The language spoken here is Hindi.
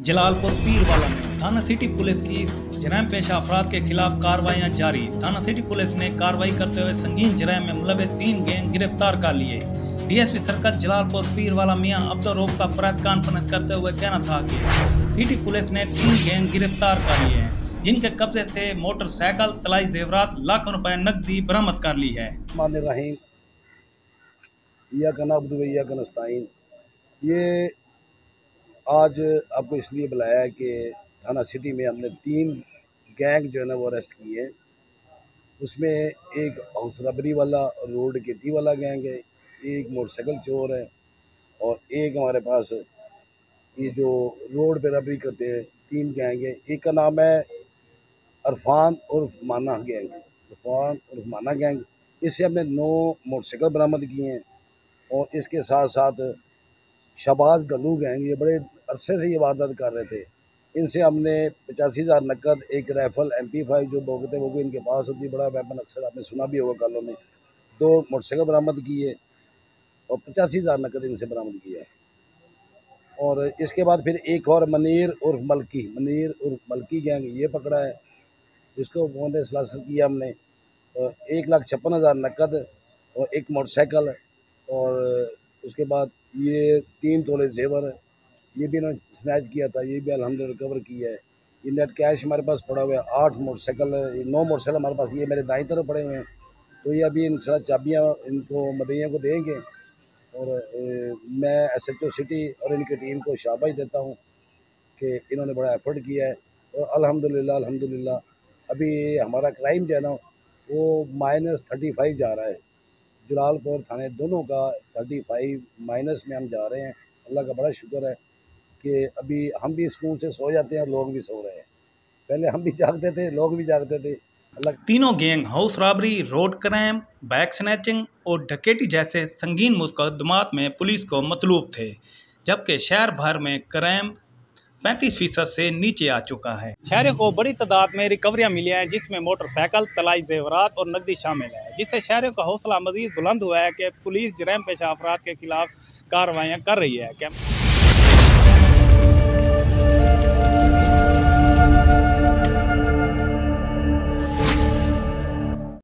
जलालपुर पीरवाला में थाना सिटी पुलिस की जराइम पेशा अफराद के खिलाफ कार्रवाइयां जारी। थाना सिटी पुलिस ने कार्रवाई करते हुए संगीन जराइम में मुलविस 3 गैंग गिरफ्तार कर लिए। डीएसपी सर्कल जलालपुर पीरवाला मियां अब्दुल रऊफ का प्रेस कॉन्फ्रेंस करते हुए कहना था कि सिटी पुलिस ने 3 गैंग गिरफ्तार कर लिए हैं, जिनके कब्जे से मोटरसाइकिल, तलाई जेवरात, लाखों रुपए नकदी बरामद कर ली है। ये आज आपको इसलिए बुलाया है कि थाना सिटी में हमने 3 गैंग जो है ना वो अरेस्ट किए हैं। उसमें एक हाउस रबरी वाला, रोड गिट्टी वाला गैंग है, एक मोटरसाइकिल चोर है और एक हमारे पास ये जो रोड पे रबरी करते हैं 3 गैंग है। एक का नाम है अरफान उर्फ माना गैंग, अरफान उर्फ माना गैंग। इससे हमने 9 मोटरसाइकिल बरामद किए हैं और इसके साथ साथ शहबाज गल्लू गैंग, ये बड़े अरसे से ये वारदात कर रहे थे। इनसे हमने 85,000 नकद, एक राइफल MP5 जो बोलते वो भी इनके पास होती, बड़ा वेपन, अक्सर आपने सुना भी होगा कालों में। 2 मोटरसाइकिल बरामद किए और 85,000 नकद इनसे बरामद किया है। और इसके बाद फिर एक और मनीर उर्फ मलकी गैंग ये पकड़ा है, जिसको उन्होंने सलासत किया हमने। 1,56,000 नकद और एक मोटरसाइकिल और उसके बाद ये 3 तोले जेवर, ये भी इन्होंने स्नैच किया था, ये भी अल्हम्दुलिल्लाह रिकवर किया है। ये नेट कैश हमारे पास पड़ा हुआ है, 8 मोटरसाइकिल, 9 मोटरसाइकिल हमारे पास, ये मेरे दाईं तरफ पड़े हुए हैं। तो ये अभी इंशाल्लाह चाबियाँ इनको मदइया को देंगे और मैं SHO सिटी और इनकी टीम को शाबाश देता हूँ कि इन्होंने बड़ा एफर्ट किया है। और अल्हम्दुलिल्लाह अभी हमारा क्राइम जो है ना वो -35 जा रहा है। जलालपुर थाने दोनों का 35 माइनस में हम जा रहे हैं। अल्लाह का बड़ा शुक्र है कि अभी हम भी सुकून से सो जाते हैं और लोग भी सो रहे हैं। पहले हम भी जागते थे, लोग भी जागते थे। तीनों gang house robbery, road crime, bag snatching और डकैती जैसे संगीन मुकदमात में पुलिस को मतलूब थे, जबकि शहर भर में क्राइम 35% से नीचे आ चुका है। शहरों को बड़ी तादाद में रिकवरियां मिली हैं, जिसमें मोटरसाइकिल, तलाई जेवरात और नकदी शामिल है, जिससे शहरों का हौसला मजीद बुलंद हुआ है कि पुलिस जराइम पेशा अफराद के खिलाफ कार्रवाइयाँ कर रही है।